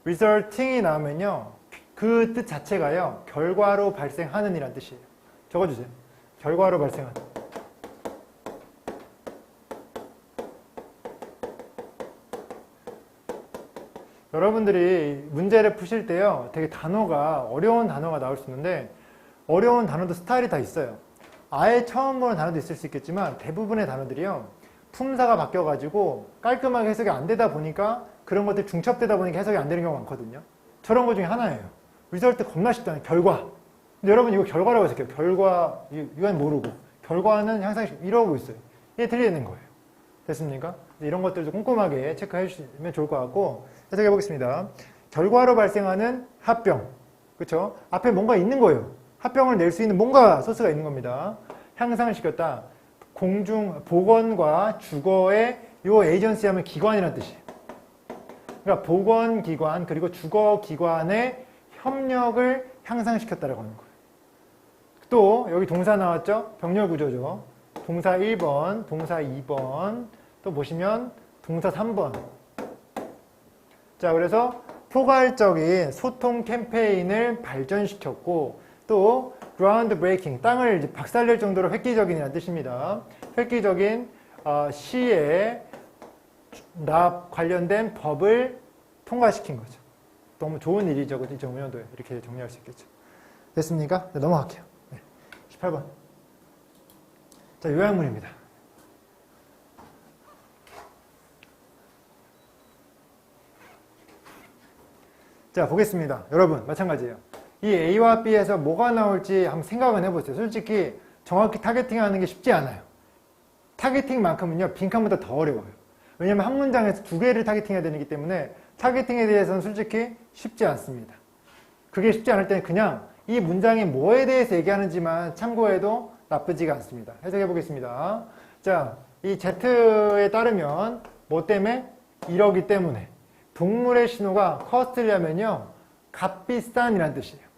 resulting이 나오면요, 그 뜻 자체가요, 결과로 발생하는 이란 뜻이에요. 적어주세요. 결과로 발생하는. 여러분들이 문제를 푸실 때요, 되게 어려운 단어가 나올 수 있는데, 어려운 단어도 스타일이 다 있어요. 아예 처음 보는 단어도 있을 수 있겠지만, 대부분의 단어들이요, 품사가 바뀌어가지고 깔끔하게 해석이 안 되다 보니까, 그런 것들이 중첩되다 보니까 해석이 안 되는 경우가 많거든요. 저런 것 중에 하나예요. 리설트 겁나 쉽잖아요. 결과. 근데 여러분 이거 결과라고 해석해요. 결과, 이건 모르고. 결과는 항상 이러고 있어요. 이게 들리는 거예요. 됐습니까? 이런 것들도 꼼꼼하게 체크해 주시면 좋을 것 같고, 해석해 보겠습니다. 결과로 발생하는 합병. 그쵸? 앞에 뭔가 있는 거예요. 합병을 낼 수 있는 뭔가 소스가 있는 겁니다. 향상시켰다. 보건과 주거의 요 에이전시 하면 기관이라는 뜻이에요. 그러니까 보건기관 그리고 주거기관의 협력을 향상시켰다라고 하는 거예요. 또 여기 동사 나왔죠? 병렬구조죠. 동사 1번, 동사 2번, 또 보시면 동사 3번. 자, 그래서 포괄적인 소통 캠페인을 발전시켰고, 또 ground breaking, 땅을 이제 박살낼 정도로 획기적인이라는 뜻입니다. 획기적인 시에 납 관련된 법을 통과시킨 거죠. 너무 좋은 일이죠. 2005년도에 이렇게 정리할 수 있겠죠. 됐습니까? 네, 넘어갈게요. 네, 18번. 자, 요약문입니다. 자, 보겠습니다. 여러분, 마찬가지예요. 이 A와 B에서 뭐가 나올지 한번 생각은 해보세요. 솔직히 정확히 타겟팅하는 게 쉽지 않아요. 타겟팅만큼은요, 빈칸보다 더 어려워요. 왜냐면 한 문장에서 2개를 타겟팅해야 되기 때문에 타겟팅에 대해서는 솔직히 쉽지 않습니다. 그게 쉽지 않을 때는 그냥 이 문장이 뭐에 대해서 얘기하는지만 참고해도 나쁘지가 않습니다. 해석해 보겠습니다. 자, 이 Z에 따르면 뭐 때문에? 이러기 때문에. 동물의 신호가 costly하면요, 값비싼이란 뜻이에요.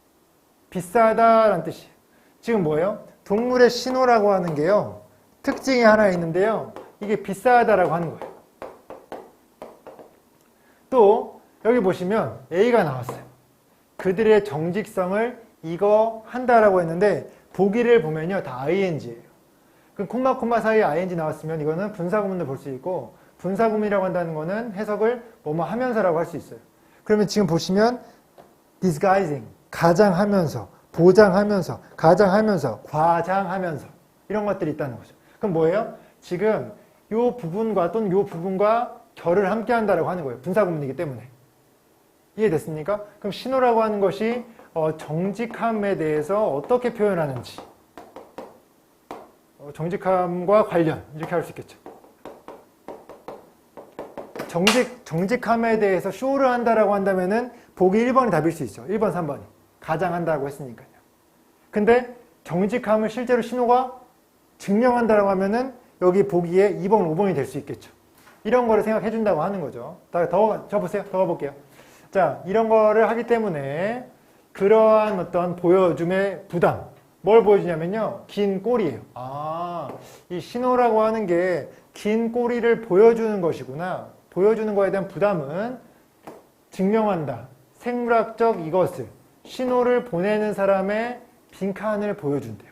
비싸다라는 뜻이에요. 지금 뭐예요? 동물의 신호라고 하는 게요, 특징이 하나 있는데요, 이게 비싸다라고 하는 거예요. 또 여기 보시면 A가 나왔어요. 그들의 정직성을 이거 한다라고 했는데 보기를 보면요, 다 ing예요. 그럼 콤마 사이에 ing 나왔으면 이거는 분사구문도 볼 수 있고, 분사구문이라고 한다는 거는 해석을 뭐뭐 하면서라고 할 수 있어요. 그러면 지금 보시면 disguising, 가장하면서, 보장하면서, 가장하면서, 과장하면서 이런 것들이 있다는 거죠. 그럼 뭐예요? 지금 요 부분과 또는 요 부분과 결을 함께 한다라고 하는 거예요. 분사구문이기 때문에. 이해됐습니까? 그럼 신호라고 하는 것이 정직함에 대해서 어떻게 표현하는지, 정직함과 관련, 이렇게 할 수 있겠죠. 정직함에 대해서 쇼를 한다라고 한다면은 보기 1번이 답일 수 있죠. 1번, 3번이. 가장한다고 했으니까요. 근데 정직함을 실제로 신호가 증명한다라고 하면은 여기 보기에 2번, 5번이 될 수 있겠죠. 이런 거를 생각해 준다고 하는 거죠. 더 보세요. 더 가볼게요. 자, 이런 거를 하기 때문에 그러한 어떤 보여줌의 부담. 뭘 보여주냐면요, 긴 꼬리예요. 이 신호라고 하는 게 긴 꼬리를 보여주는 것이구나. 보여주는 거에 대한 부담은 증명한다. 생물학적 이것을, 신호를 보내는 사람의 빈칸을 보여준대요.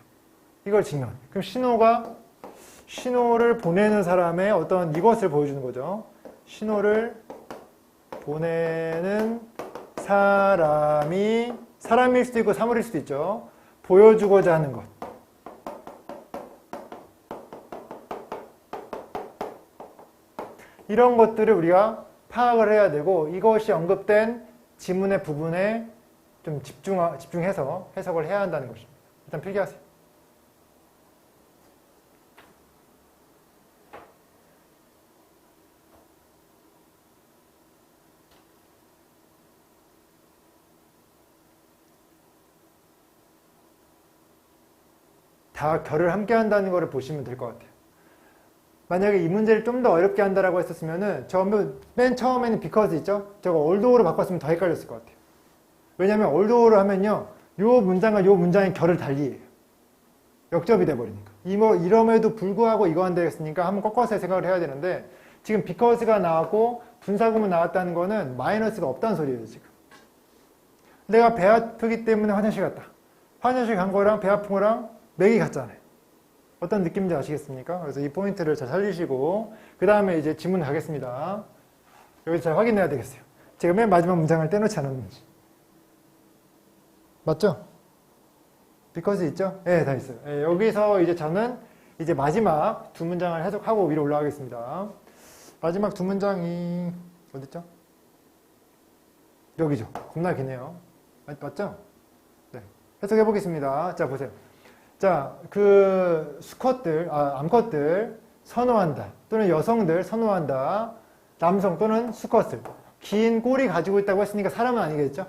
이걸 증명. 그럼 신호를 보내는 사람의 어떤 이것을 보여주는 거죠. 신호를 보내는 사람일 수도 있고 사물일 수도 있죠. 보여주고자 하는 것. 이런 것들을 우리가 파악을 해야 되고, 이것이 언급된 지문의 부분에 좀 집중해서 해석을 해야 한다는 것입니다. 일단 필기하세요. 다 결을 함께 한다는 것을 보시면 될 것 같아요. 만약에 이 문제를 좀 더 어렵게 한다라고 했었으면은 맨 처음에는 because 있죠? 저거 although로 바꿨으면 더 헷갈렸을 것 같아요. 왜냐면 although로 하면요, 요 문장과 요 문장의 결을 달리해요. 역접이 돼버리니까. 이럼에도 불구하고 이거 한다 했으니까 한번 꺾어서 생각을 해야 되는데, 지금 because가 나왔고 분사구문 나왔다는 거는 마이너스가 없다는 소리예요, 지금. 내가 배 아프기 때문에 화장실 갔다. 화장실 간 거랑 배 아픈 거랑 맥이 같잖아요. 어떤 느낌인지 아시겠습니까? 그래서 이 포인트를 잘 살리시고, 그 다음에 이제 질문 가겠습니다. 여기서 잘 확인해야 되겠어요. 제가 맨 마지막 문장을 떼놓지 않았는지. 맞죠? because 있죠? 네, 다 있어요. 네, 여기서 이제 저는 이제 마지막 두 문장을 해석하고 위로 올라가겠습니다. 마지막 두 문장이, 어딨죠? 여기죠. 겁나 기네요. 맞죠? 네. 해석해 보겠습니다. 자, 보세요. 자, 암컷들 선호한다. 또는 여성들 선호한다. 남성 또는 수컷을. 긴 꼬리 가지고 있다고 했으니까 사람은 아니겠죠?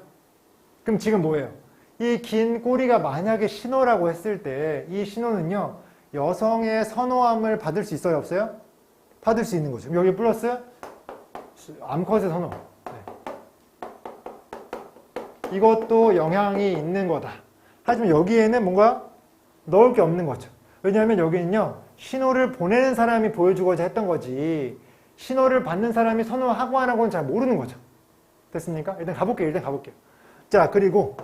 그럼 지금 뭐예요? 이 긴 꼬리가 만약에 신호라고 했을 때 이 신호는요, 여성의 선호함을 받을 수 있어요? 없어요? 받을 수 있는 거죠. 여기 플러스 암컷의 선호. 네. 이것도 영향이 있는 거다. 하지만 여기에는 뭔가 넣을 게 없는 거죠. 왜냐하면 여기는요, 신호를 보내는 사람이 보여주고자 했던 거지, 신호를 받는 사람이 선호하고 안 하고는 잘 모르는 거죠. 됐습니까? 일단 가볼게요. 자, 그리고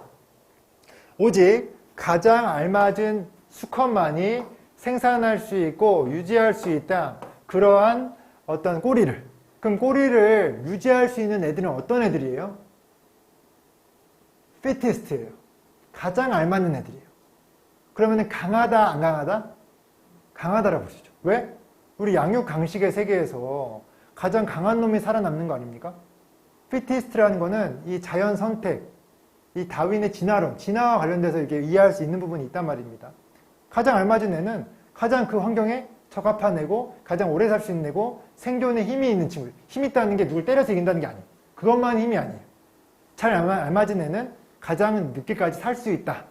오직 가장 알맞은 수컷만이 생산할 수 있고 유지할 수 있다. 그러한 어떤 꼬리를. 그럼 꼬리를 유지할 수 있는 애들은 어떤 애들이에요? 피티스트예요. 가장 알맞는 애들이에요. 그러면 강하다, 안 강하다? 강하다라고 보시죠. 왜? 우리 양육 강식의 세계에서 가장 강한 놈이 살아남는 거 아닙니까? 피티스트라는 거는 이 자연 선택, 이 다윈의 진화론, 진화와 관련돼서 이렇게 이해할 수 있는 부분이 있단 말입니다. 가장 알맞은 애는 가장 그 환경에 적합한 애고, 가장 오래 살 수 있는 애고, 생존에 힘이 있는 친구. 힘이 있다는 게 누굴 때려서 이긴다는 게 아니에요. 그것만 힘이 아니에요. 잘 알맞은 애는 가장 늦게까지 살 수 있다.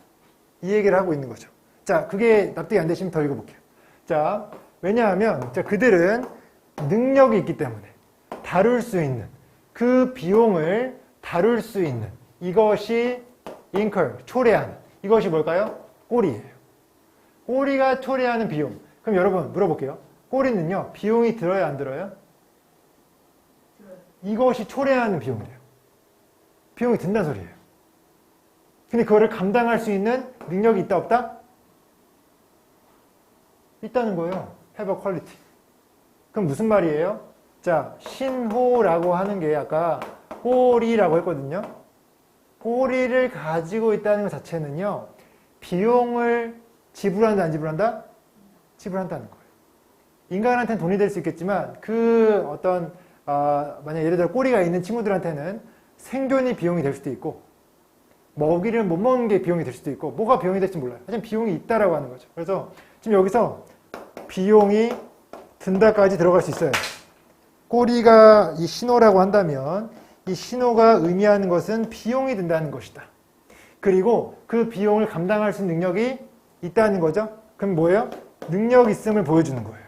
이 얘기를 하고 있는 거죠. 자, 그게 납득이 안 되시면 더 읽어볼게요. 자, 왜냐하면 그들은 능력이 있기 때문에 다룰 수 있는, 그 비용을 다룰 수 있는, 이것이 incur, 초래하는, 이것이 뭘까요? 꼬리예요. 꼬리가 초래하는 비용. 그럼 여러분 물어볼게요. 꼬리는요, 비용이 들어야 안 들어요? 들어요. 이것이 초래하는 비용이래요. 비용이 든다는 소리예요. 근데 그거를 감당할 수 있는 능력이 있다 없다? 있다는 거예요. have a quality. 그럼 무슨 말이에요? 자, 신호라고 하는 게 아까 꼬리라고 했거든요. 꼬리를 가지고 있다는 것 자체는요, 비용을 지불한다, 안 지불한다? 지불한다는 거예요. 인간한테는 돈이 될 수 있겠지만, 만약 예를 들어 꼬리가 있는 친구들한테는 생존이 비용이 될 수도 있고, 먹이를 못 먹는 게 비용이 될 수도 있고, 뭐가 비용이 될지 몰라요. 하지만 비용이 있다라고 하는 거죠. 그래서 지금 여기서 비용이 든다까지 들어갈 수 있어요. 꼬리가 이 신호라고 한다면 이 신호가 의미하는 것은 비용이 든다는 것이다. 그리고 그 비용을 감당할 수 있는 능력이 있다는 거죠. 그럼 뭐예요? 능력 있음을 보여주는 거예요.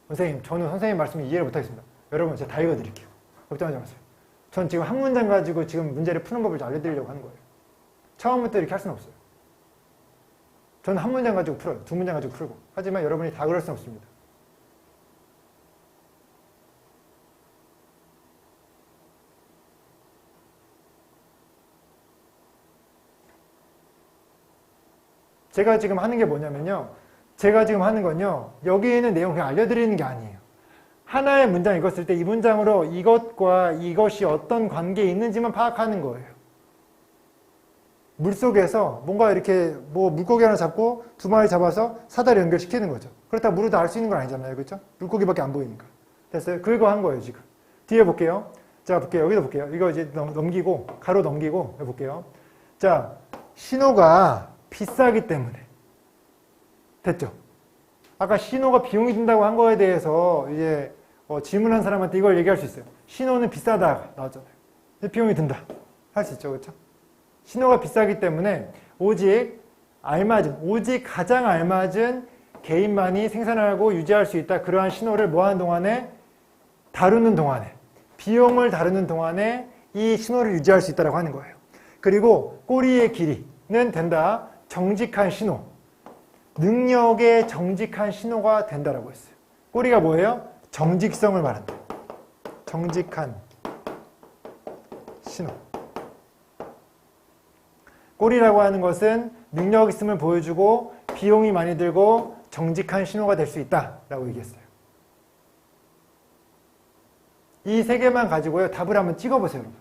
선생님, 저는 선생님 말씀을 이해를 못하겠습니다. 여러분, 제가 다 읽어드릴게요. 걱정하지 마세요. 전 지금 한 문장 가지고 지금 문제를 푸는 법을 알려드리려고 하는 거예요. 처음부터 이렇게 할 수는 없어요. 저는 한 문장 가지고 풀어요. 두 문장 가지고 풀고. 하지만 여러분이 다 그럴 수는 없습니다. 제가 지금 하는 게 뭐냐면요. 제가 지금 하는 건요. 여기 있는 내용 그냥 알려드리는 게 아니에요. 하나의 문장 읽었을 때 이 문장으로 이것과 이것이 어떤 관계에 있는지만 파악하는 거예요. 물속에서 뭔가 이렇게 물고기 하나 잡고 두 마리 잡아서 사다리 연결시키는 거죠. 그렇다고 물을 다 알 수 있는 건 아니잖아요. 그렇죠? 물고기밖에 안 보이니까. 됐어요? 그거 한 거예요, 지금. 뒤에 볼게요. 자, 볼게요. 여기도 볼게요. 이거 이제 넘기고, 가로 넘기고, 볼게요. 자, 신호가 비싸기 때문에. 됐죠? 아까 신호가 비용이 든다고 한 거에 대해서 이제 질문한 사람한테 이걸 얘기할 수 있어요. 신호는 비싸다 나왔잖아요. 비용이 든다. 할 수 있죠, 그렇죠? 신호가 비싸기 때문에 오직 가장 알맞은 개인만이 생산하고 유지할 수 있다. 그러한 신호를 뭐 하는 동안에? 다루는 동안에, 비용을 다루는 동안에 이 신호를 유지할 수 있다고 하는 거예요. 그리고 꼬리의 길이는 된다. 정직한 신호. 능력의 정직한 신호가 된다라고 했어요. 꼬리가 뭐예요? 정직성을 말한다. 정직한 신호. 꼬리라고 하는 것은 능력 있음을 보여주고 비용이 많이 들고 정직한 신호가 될 수 있다라고 얘기했어요. 이 세 개만 가지고요. 답을 한번 찍어보세요, 여러분.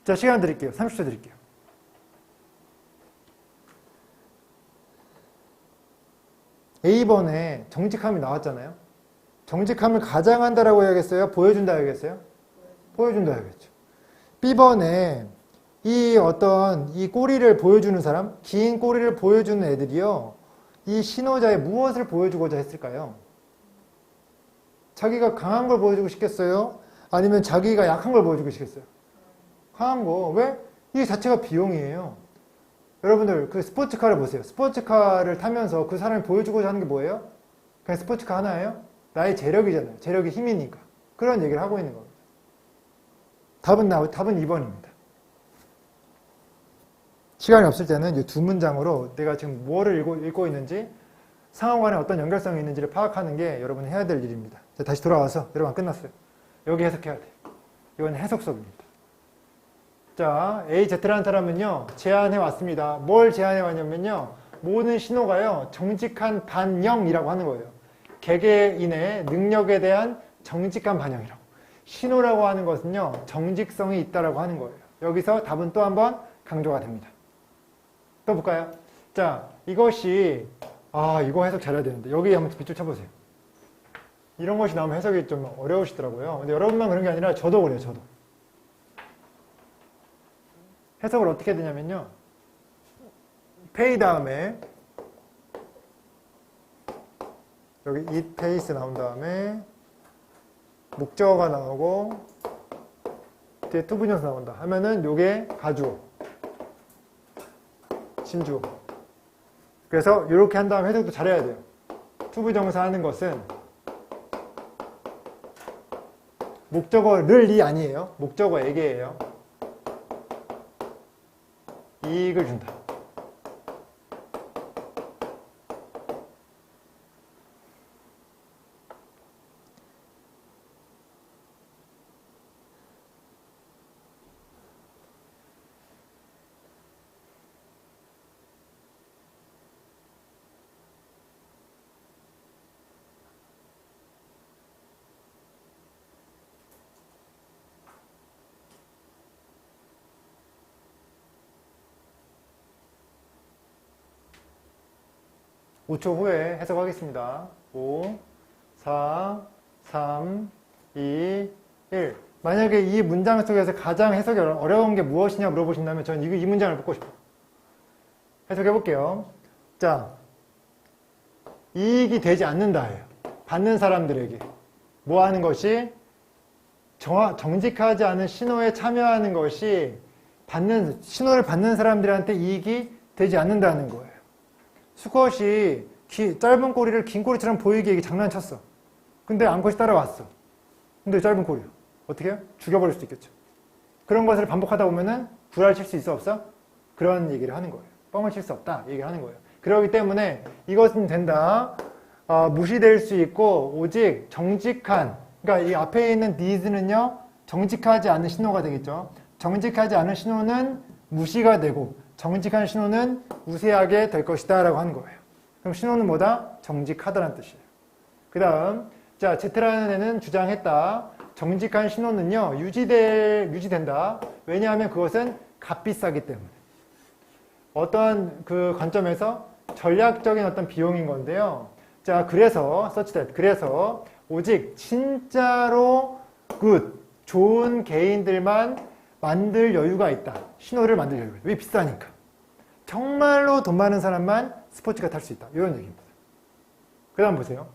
자, 시간 드릴게요. 30초 드릴게요. A번에 정직함이 나왔잖아요. 정직함을 가장한다라고 해야겠어요? 보여준다 해야겠어요? 보여준다 해야겠죠. B번에 이 꼬리를 보여주는 사람, 긴 꼬리를 보여주는 애들이요. 이 신호자에 무엇을 보여주고자 했을까요? 자기가 강한 걸 보여주고 싶겠어요? 아니면 자기가 약한 걸 보여주고 싶겠어요? 강한 거. 왜? 이게 자체가 비용이에요. 여러분들 그 스포츠카를 보세요. 스포츠카를 타면서 그 사람이 보여주고자 하는 게 뭐예요? 그냥 스포츠카 하나예요? 나의 재력이잖아요. 재력이 힘이니까. 그런 얘기를 하고 있는 겁니다. 답은 2번입니다. 시간이 없을 때는 이 두 문장으로 내가 지금 뭐를 읽고 있는지 상황 간에 어떤 연결성이 있는지를 파악하는 게 여러분이 해야 될 일입니다. 자, 다시 돌아와서 여러분 끝났어요. 여기 해석해야 돼요. 이건 해석 수업입니다. 자, AZ라는 사람은요, 제안해 왔습니다. 뭘 제안해 왔냐면요, 모든 신호가요, 정직한 반영이라고 하는 거예요. 개개인의 능력에 대한 정직한 반영이라고. 신호라고 하는 것은요, 정직성이 있다라고 하는 거예요. 여기서 답은 또 한번 강조가 됩니다. 또 볼까요? 자, 이것이, 이거 해석 잘해야 되는데, 여기 한번 밑줄 쳐보세요. 이런 것이 나오면 해석이 좀 어려우시더라고요. 근데 여러분만 그런 게 아니라 저도 그래요, 저도. 해석을 어떻게 해야 되냐면요. pay 다음에 여기 it pays 나온 다음에 목적어가 나오고 뒤에 투부정사 나온다 하면은 요게 가주어, 진주어. 그래서 이렇게 한 다음에 해석도 잘해야 돼요. 투부정사 하는 것은 목적어를이 아니에요. 목적어에게예요. 이익을 준다. (5초) 후에 해석하겠습니다. 5, 4, 3, 2, 1. 만약에 이 문장 속에서 가장 해석이 어려운 게 무엇이냐 물어보신다면 저는 이 문장을 뽑고 싶어요. 해석해 볼게요. 자, 이익이 되지 않는다예요. 받는 사람들에게 뭐 하는 것이 정직하지 않은 신호에 참여하는 것이 신호를 받는 사람들한테 이익이 되지 않는다는 거예요. 수컷이 짧은 꼬리를 긴 꼬리처럼 보이게 장난쳤어. 근데 암컷이 따라왔어. 근데 짧은 꼬리요. 어떻게 해요? 죽여버릴 수도 있겠죠. 그런 것을 반복하다 보면은 구라를 칠 수 있어 없어? 그런 얘기를 하는 거예요. 뻥을 칠 수 없다 얘기를 하는 거예요. 그렇기 때문에 이것은 된다. 무시될 수 있고 오직 정직한, 그러니까 이 앞에 있는 needs는요 정직하지 않은 신호가 되겠죠. 정직하지 않은 신호는 무시가 되고 정직한 신호는 우세하게 될 것이다 라고 하는 거예요. 그럼 신호는 뭐다? 정직하다는 뜻이에요. 그 다음, 자, Z라는 애는 주장했다. 정직한 신호는요, 유지된다. 왜냐하면 그것은 값비싸기 때문에. 어떤 그 관점에서 전략적인 어떤 비용인 건데요. 자, 그래서, 그래서 오직 진짜로 좋은 개인들만 만들 여유가 있다. 신호를 만들 여유가 있다. 왜? 비싸니까. 정말로 돈 많은 사람만 스포츠카 탈 수 있다. 이런 얘기입니다. 그 다음 보세요.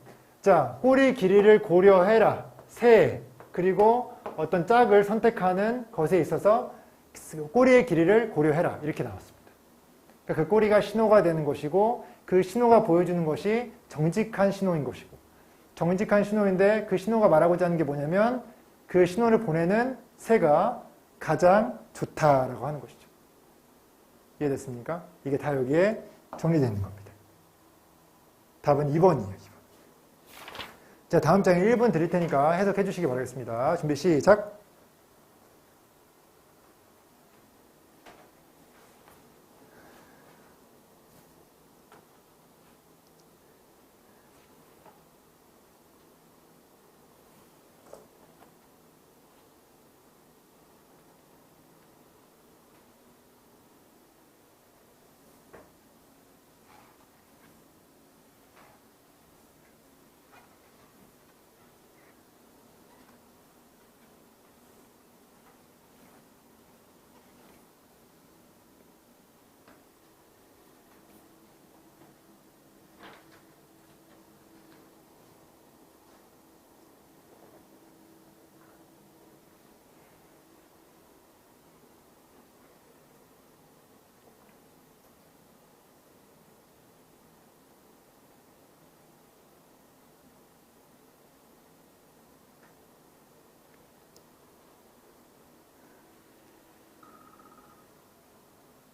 자, 꼬리 길이를 고려해라. 새. 그리고 어떤 짝을 선택하는 것에 있어서 꼬리의 길이를 고려해라. 이렇게 나왔습니다. 그러니까 그 꼬리가 신호가 되는 것이고 그 신호가 보여주는 것이 정직한 신호인 것이고 정직한 신호인데 그 신호가 말하고자 하는 게 뭐냐면 그 신호를 보내는 새가 가장 좋다라고 하는 것이죠. 이해됐습니까? 이게 다 여기에 정리되어 있는 겁니다. 답은 2번이에요. 2번. 자, 다음 장에 1분 드릴 테니까 해석해 주시기 바라겠습니다. 준비 시작.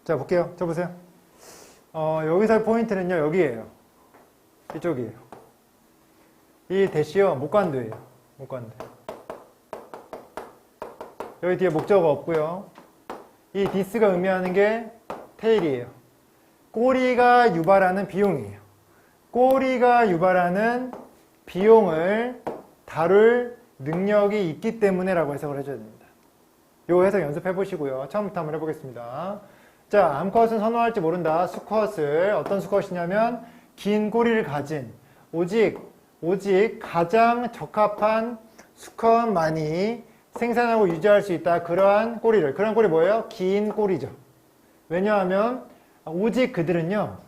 자, 볼게요. 저 보세요. 여기서 포인트는요, 여기에요. 이쪽이에요. 이 대시요, 목관도예요. 목관도. 여기 뒤에 목적어 없고요. 이 디스가 의미하는 게 테일이에요. 꼬리가 유발하는 비용이에요. 꼬리가 유발하는 비용을 다룰 능력이 있기 때문에 라고 해석을 해줘야 됩니다. 요 해석 연습해 보시고요. 처음부터 한번 해보겠습니다. 자, 암컷은 선호할지 모른다. 수컷을 어떤 수컷이냐면 긴 꼬리를 가진 오직 가장 적합한 수컷만이 생산하고 유지할 수 있다. 그러한 꼬리 뭐예요? 긴 꼬리죠. 왜냐하면 오직 그들은요,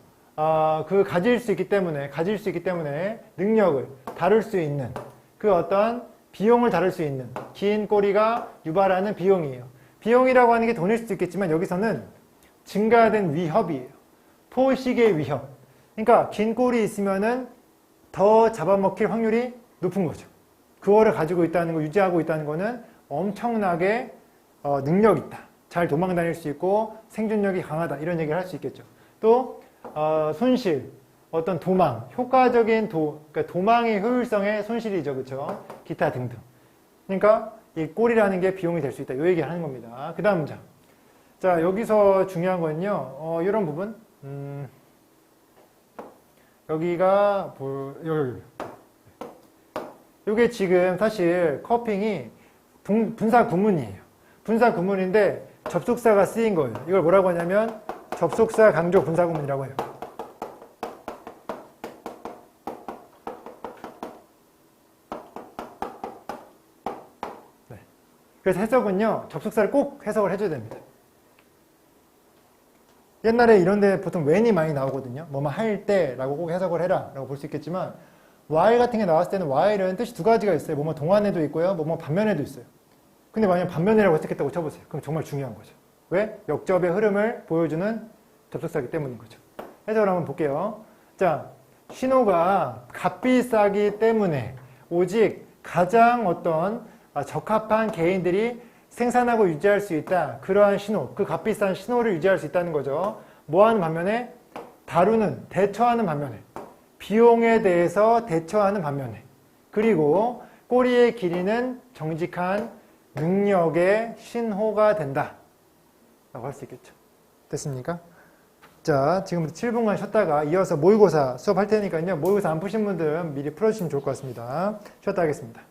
가질 수 있기 때문에 능력을 다룰 수 있는 그 어떤 비용을 다룰 수 있는 긴 꼬리가 유발하는 비용이에요. 비용이라고 하는 게 돈일 수도 있겠지만 여기서는 증가된 위협이에요. 포식의 위협. 그러니까 긴 꼬리 있으면은 더 잡아먹힐 확률이 높은 거죠. 그거를 가지고 있다는 거, 유지하고 있다는 거는 엄청나게 능력 있다. 잘 도망 다닐 수 있고 생존력이 강하다. 이런 얘기를 할 수 있겠죠. 또 손실, 어떤 도망, 효과적인 그러니까 도망의 효율성의 손실이죠. 그렇죠? 기타 등등. 그러니까 이 꼬리라는 게 비용이 될 수 있다. 이 얘기를 하는 겁니다. 그 다음 장. 자, 여기서 중요한 거는요, 이런 부분. 여기가, 여기. 요게 지금 사실 커핑이 분사 구문이에요. 분사 구문인데 접속사가 쓰인 거예요. 이걸 뭐라고 하냐면 접속사 강조 분사 구문이라고 해요. 네. 그래서 해석은요, 접속사를 꼭 해석을 해줘야 됩니다. 옛날에 이런데 보통 when이 많이 나오거든요. 뭐뭐 할 때라고 꼭 해석을 해라 라고 볼 수 있겠지만 while 같은 게 나왔을 때는 while은 뜻이 두 가지가 있어요. 뭐뭐 동안에도 있고요. 뭐뭐 반면에도 있어요. 근데 만약 반면이라고 해석했다고 쳐보세요. 그럼 정말 중요한 거죠. 왜? 역접의 흐름을 보여주는 접속사이기 때문인 거죠. 해석을 한번 볼게요. 자, 신호가 값비싸기 때문에 오직 가장 어떤 적합한 개인들이 생산하고 유지할 수 있다. 그러한 신호, 그 값비싼 신호를 유지할 수 있다는 거죠. 뭐 하는 반면에? 다루는, 대처하는 반면에. 비용에 대해서 대처하는 반면에. 그리고 꼬리의 길이는 정직한 능력의 신호가 된다. 라고 할 수 있겠죠. 됐습니까? 자, 지금부터 7분간 쉬었다가 이어서 모의고사 수업할 테니까요. 모의고사 안 푸신 분들은 미리 풀어주시면 좋을 것 같습니다. 쉬었다 하겠습니다.